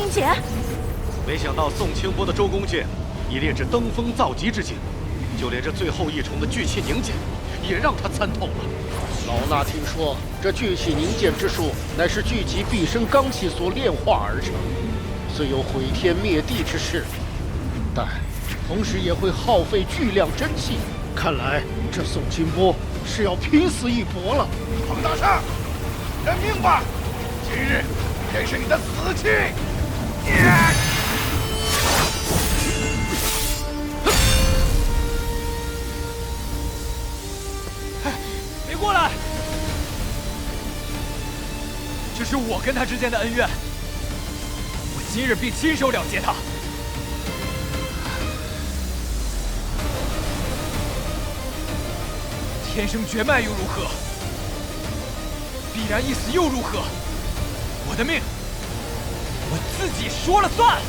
凝剑？没想到宋清波的周公剑已炼至登峰造极之境，就连这最后一重的聚气凝剑，也让他参透了。老衲听说，这聚气凝剑之术，乃是聚集毕生罡气所炼化而成，虽有毁天灭地之势，但同时也会耗费巨量真气。看来这宋清波是要拼死一搏了。彭大圣，认命吧！今日便是你的死期！别过来！这是我跟他之间的恩怨，我今日必亲手了结他。天生绝脉又如何？必然一死又如何？我的命，我自己说了算。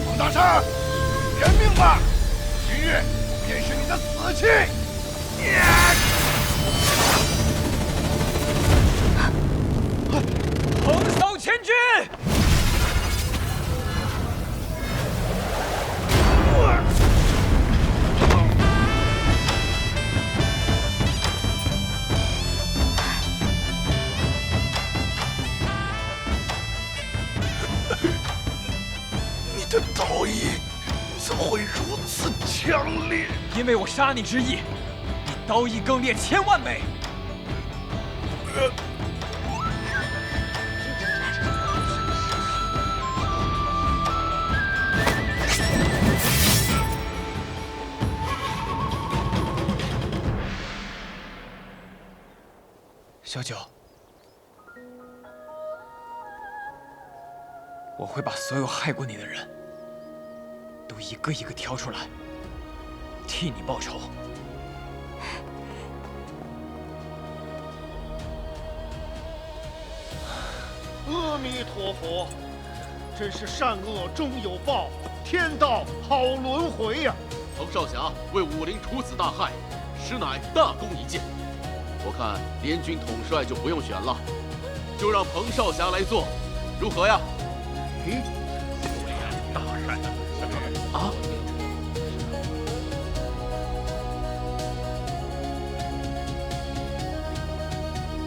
彭大圣，认命吧！今日便是你的死期！横扫千军！你的刀意怎会如此强烈？因为我杀你之意，你刀意更烈千万倍。小九，我会把所有害过你的人都一个一个挑出来，替你报仇。阿弥陀佛，真是善恶终有报，天道好轮回呀！彭少侠为武林除此大害，实乃大功一件。我看联军统帅就不用选了，就让彭少侠来做，如何呀？大善啊！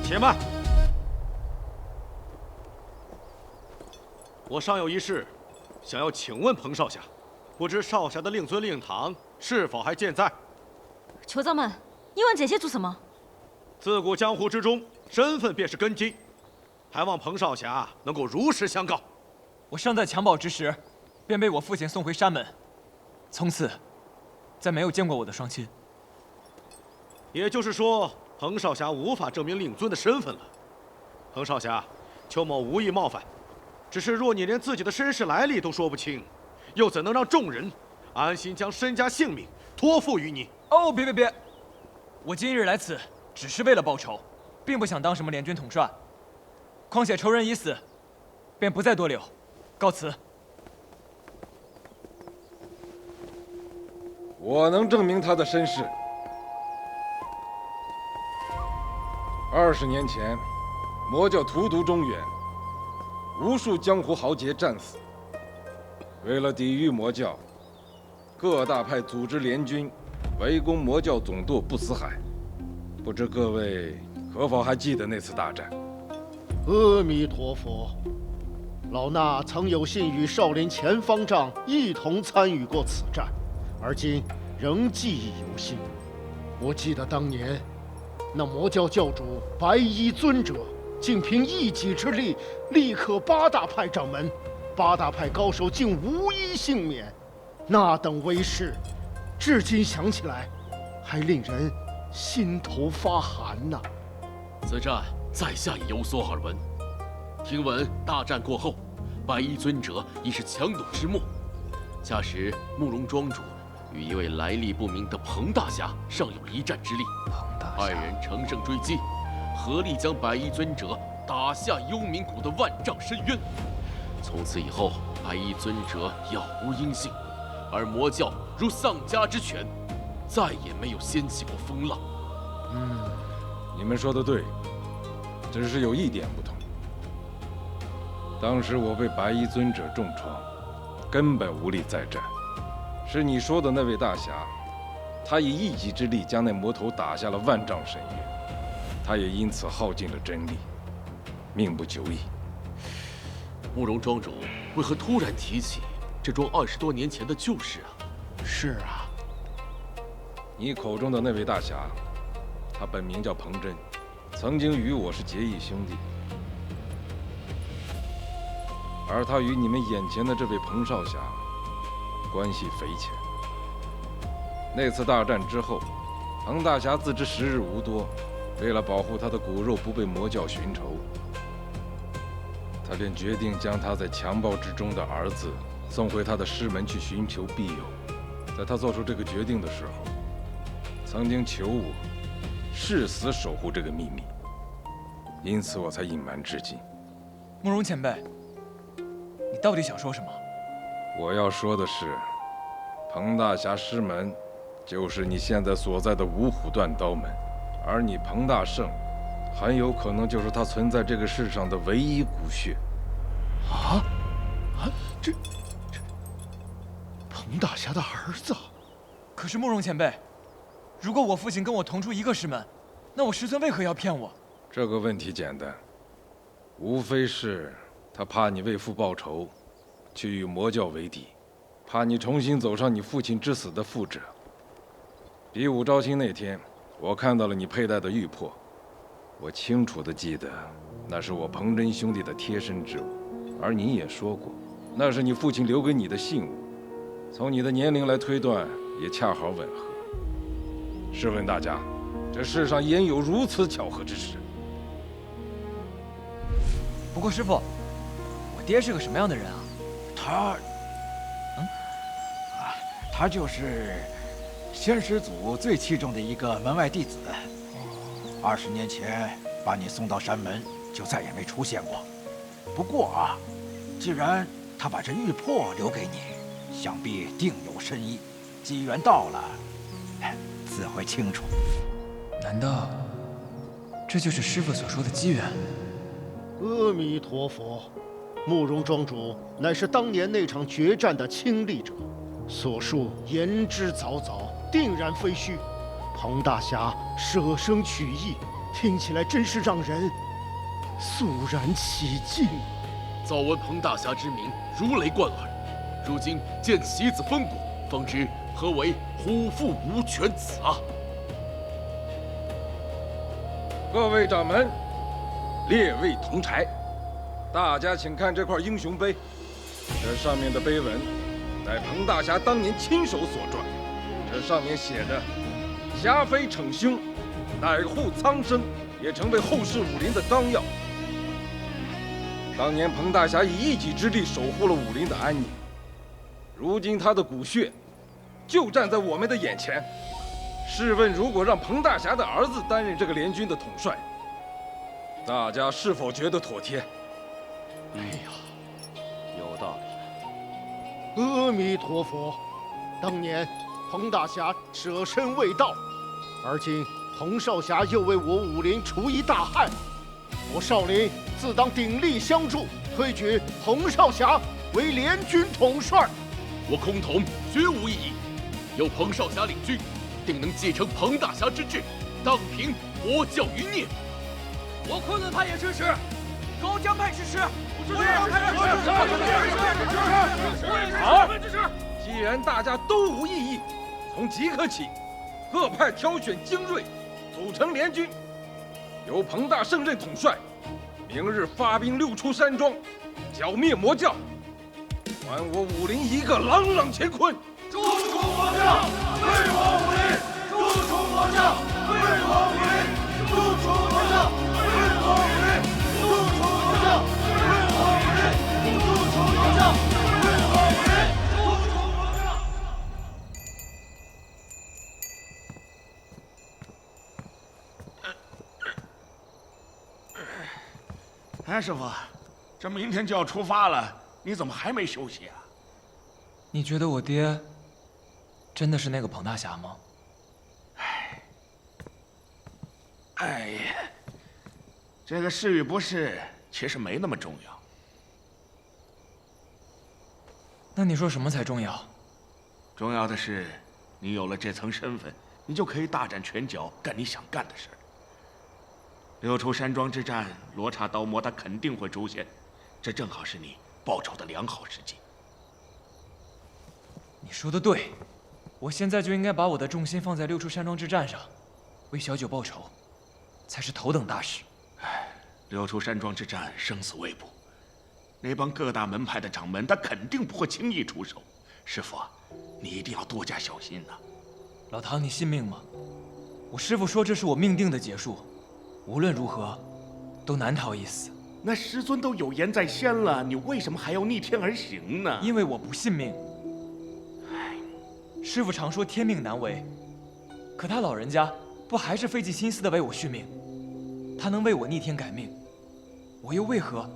且慢，我尚有一事，想要请问彭少侠，不知少侠的令尊令堂是否还健在？酋长们，你问这些做什么？自古江湖之中，身份便是根基，还望彭少侠能够如实相告。我尚在襁褓之时，便被我父亲送回山门，从此再没有见过我的双亲。也就是说，彭少侠无法证明令尊的身份了。彭少侠，邱某无意冒犯，只是若你连自己的身世来历都说不清，又怎能让众人安心将身家性命托付于你？哦，别！我今日来此，只是为了报仇，并不想当什么联军统帅。况且仇人已死，便不再多留，告辞。我能证明他的身世。20年前，魔教荼毒中原，无数江湖豪杰战死。为了抵御魔教，各大派组织联军围攻魔教总舵不死海。不知各位可否还记得那次大战？阿弥陀佛，老衲曾有幸与少林前方丈一同参与过此战，而今仍记忆犹新。我记得当年，那魔教教主白衣尊者，竟凭一己之力力克8大派掌门，8大派高手竟无一幸免。那等威势，至今想起来，还令人心头发寒呐。此战在下也有所耳闻。听闻大战过后，白衣尊者已是强弩之末。恰时慕容庄主与一位来历不明的彭大侠尚有一战之力，二人乘胜追击，合力将白衣尊者打下幽冥谷的万丈深渊。从此以后，白衣尊者杳无音信，而魔教如丧家之犬，再也没有掀起过风浪。你们说的对，只是有一点不同。当时我被白衣尊者重创，根本无力再战。是你说的那位大侠，他以一己之力将那魔头打下了万丈深渊，他也因此耗尽了真力，命不久矣。慕容庄主为何突然提起这桩20多年前的旧事啊？是啊，你口中的那位大侠，他本名叫彭真，曾经与我是结义兄弟，而他与你们眼前的这位彭少侠关系匪浅。那次大战之后，彭大侠自知时日无多，为了保护他的骨肉不被魔教寻仇，他便决定将他在强暴之中的儿子送回他的师门去寻求庇佑。在他做出这个决定的时候，曾经求我誓死守护这个秘密，因此我才隐瞒至今。慕容前辈，你到底想说什么？我要说的是，彭大侠师门就是你现在所在的五虎断刀门，而你彭大圣很有可能就是他存在这个世上的唯一骨血。这彭大侠的儿子。可是慕容前辈，如果我父亲跟我同出一个师门，那我师尊为何要骗我？这个问题简单，无非是他怕你为父报仇，去与魔教为敌，怕你重新走上你父亲之死的覆辙。比武招亲那天，我看到了你佩戴的玉魄，我清楚地记得，那是我彭真兄弟的贴身之物，而你也说过，那是你父亲留给你的信物，从你的年龄来推断，也恰好吻合。试问大家，这世上焉有如此巧合之事？不过师傅，我爹是个什么样的人啊？他就是仙师祖最器重的一个门外弟子。20年前把你送到山门，就再也没出现过。不过啊，既然他把这玉魄留给你，想必定有深意。机缘到了，自会清楚。难道这就是师傅所说的机缘？阿弥陀佛，慕容庄主乃是当年那场决战的亲历者，所述言之凿凿，定然非虚。彭大侠舍生取义，听起来真是让人肃然起敬。早闻彭大侠之名如雷贯耳，如今见棋子风骨，方知何为虎父无犬子啊！各位掌门，列位同柴，大家请看这块英雄碑，这上面的碑文乃彭大侠当年亲手所撰，这上面写着“侠非逞凶，乃护苍生”，也成为后世武林的纲要。当年彭大侠以一己之力守护了武林的安宁，如今他的骨血就站在我们的眼前。试问，如果让彭大侠的儿子担任这个联军的统帅，大家是否觉得妥帖？哎呀，有道理。阿弥陀佛，当年彭大侠舍身未到，而今彭少侠又为我武林除一大害，我少林自当鼎力相助，推举彭少侠为联军统帅。我空统绝无异议，有彭少侠领军，定能继承彭大侠之志，荡平魔教余孽。我昆仑派也支持，高江派支持，我好，既然大家都无异议，从即刻起，各派挑选精锐，组成联军，由彭大胜任统帅。明日发兵6出山庄，剿灭魔教，还我武林一个朗朗乾坤。诛除魔教，为我武林；诛除魔教，为我武林；诛除魔教，为我武林；诛除魔教，为我武林；诛除魔教，为我武林；诛除魔教。哎，师傅，这明天就要出发了，你怎么还没休息啊？你觉得我爹真的是那个彭大侠吗？哎呀，这个是与不是，其实没那么重要。那你说什么才重要？重要的是，你有了这层身份，你就可以大展拳脚，干你想干的事儿。六出山庄之战，罗刹刀魔他肯定会出现，这正好是你报仇的良好时机。你说的对，我现在就应该把我的重心放在六出山庄之战上，为小九报仇，才是头等大事。六出山庄之战生死未卜，那帮各大门派的掌门，他肯定不会轻易出手。师傅，你一定要多加小心呐。老唐，你信命吗？我师父说这是我命定的结束，无论如何，都难逃一死。那师尊都有言在先了，你为什么还要逆天而行呢？因为我不信命。师父常说天命难违，可他老人家不还是费尽心思的为我续命？他能为我逆天改命，我又为何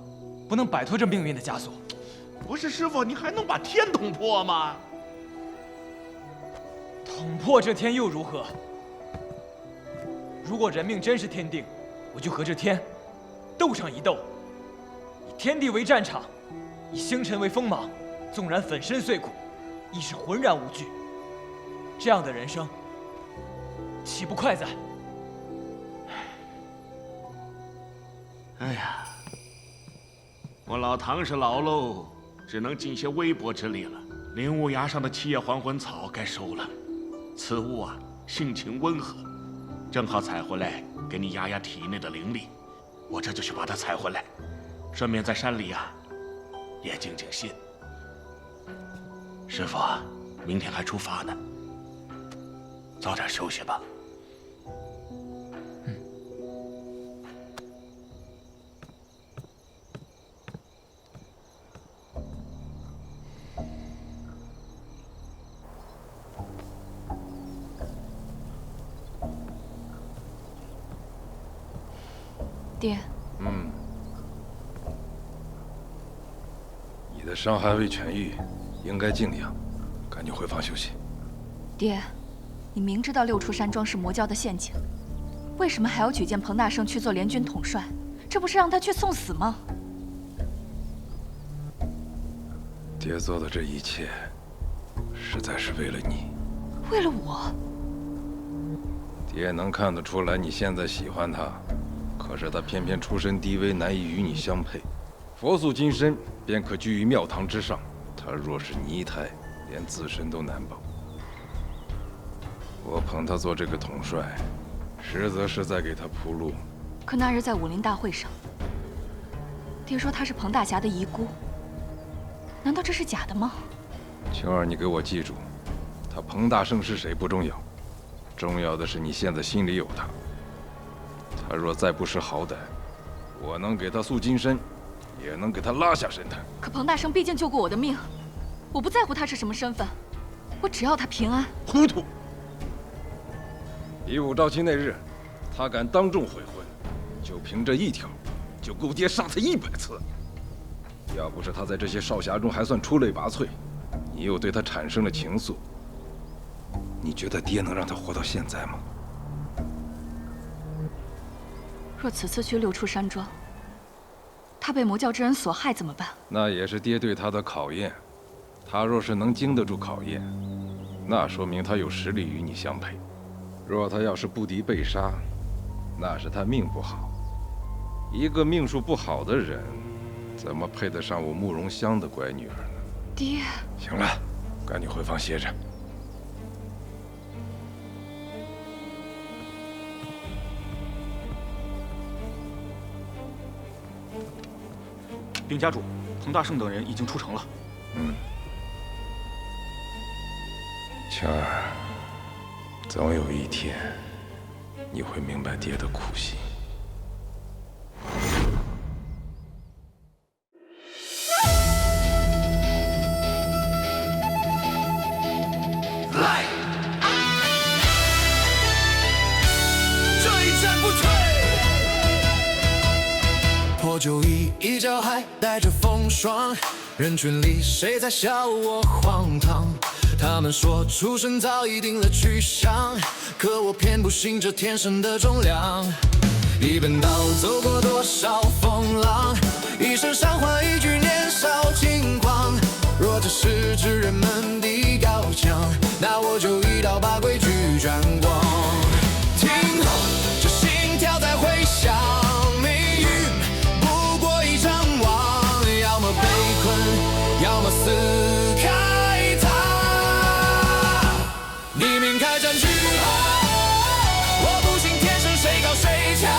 不能摆脱这命运的枷锁？不是师傅，你还能把天捅破吗？捅破这天又如何？如果人命真是天定，我就和这天斗上一斗，以天地为战场，以星辰为锋芒，纵然粉身碎骨，亦是浑然无惧。这样的人生，岂不快哉？哎呀，我老唐是老喽，只能尽些微薄之力了。灵雾崖上的七叶还魂草该收了，此物啊，性情温和，正好采回来给你压压体内的灵力。我这就去把它采回来，顺便在山里啊也静静心。师傅，明天还出发呢，早点休息吧。爹，你的伤还未痊愈，应该静养，赶紧回房休息。爹，你明知道六出山庄是魔教的陷阱，为什么还要举荐彭大圣去做联军统帅？这不是让他去送死吗？爹做的这一切，实在是为了你。为了我？爹能看得出来你现在喜欢他，可是他偏偏出身低微，难以与你相配。佛祖金身便可居于庙堂之上，他若是泥胎，连自身都难保。我捧他做这个统帅，实则是在给他铺路。可那日在武林大会上，爹说她是彭大侠的遗孤，难道这是假的吗？晴儿，你给我记住，他彭大圣是谁不重要，重要的是你现在心里有他。他若再不识好歹，我能给他塑金身，也能给他拉下神坛。可彭大圣毕竟救过我的命，我不在乎他是什么身份，我只要他平安。糊涂！比武招亲那日，他敢当众悔婚，就凭这一条，就够爹杀他100次。要不是他在这些少侠中还算出类拔萃，你又对他产生了情愫，你觉得爹能让他活到现在吗？若此次去六出山庄，他被魔教之人所害怎么办？那也是爹对他的考验。他若是能经得住考验，那说明他有实力与你相配。若他要是不敌被杀，那是他命不好。一个命数不好的人，怎么配得上我慕容香的乖女儿呢？爹，行了，赶紧回房歇着。禀家主，彭大圣等人已经出城了。晴儿，总有一天，你会明白爹的苦心。来，这一战不退。破就一脚还带着风霜。人群里谁在笑我荒唐？他们说出生早已定了去向，可我偏不信这天生的重量。一本道走过多少风浪，一生韶华，一句年少轻狂。若这是指人们的高墙，那我就一刀把规矩斩光。听候，这心跳在回响，命运不过一场网，要么被困，要么撕开它。黎明开战去吧，我不信天生谁高谁强，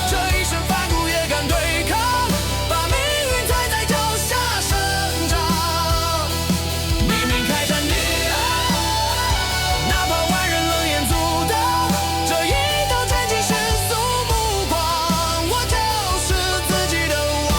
这一身反骨也敢对抗，把命运踩在脚下生长。黎明开战你啊，哪怕万人冷眼阻挡，这一道战绩世俗目光，我就是自己的王。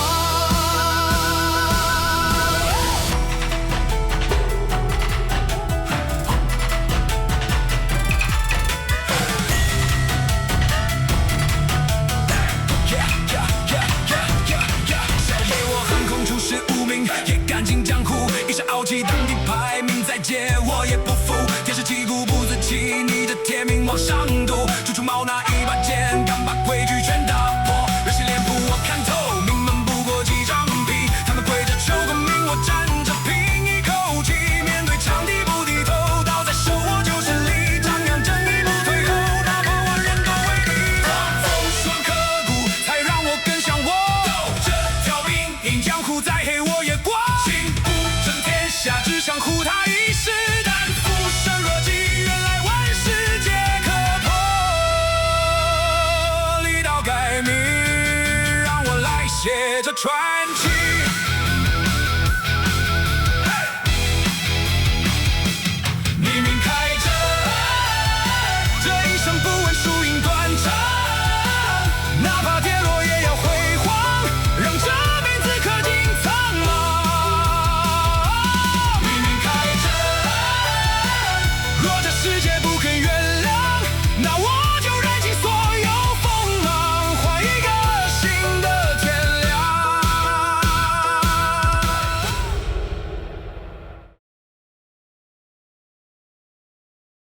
给我横空出世无名，也敢进江湖，一身傲气当地排名，再借我也不服。天时气故不自弃，逆着天命往上赌，初出茅拿一把剑，敢把规矩全打破。人心脸谱我看透，名门不过几张皮，他们跪着求个名，我站着拼一口气，面对强敌不低头，刀在手我就是力，张扬正义不退后，哪怕万人都为敌。风霜刻骨，才让我更向我斗这条命，因江湖再黑我也挂。心不争天下，只想护他一世，但浮生若寄，原来万事皆可破。力道改名，让我来写这传奇。黎明开战，这一生不问输赢断肠，哪怕跌落也要辉煌，让这辈子刻进苍茫。黎明开战，若这世界不肯原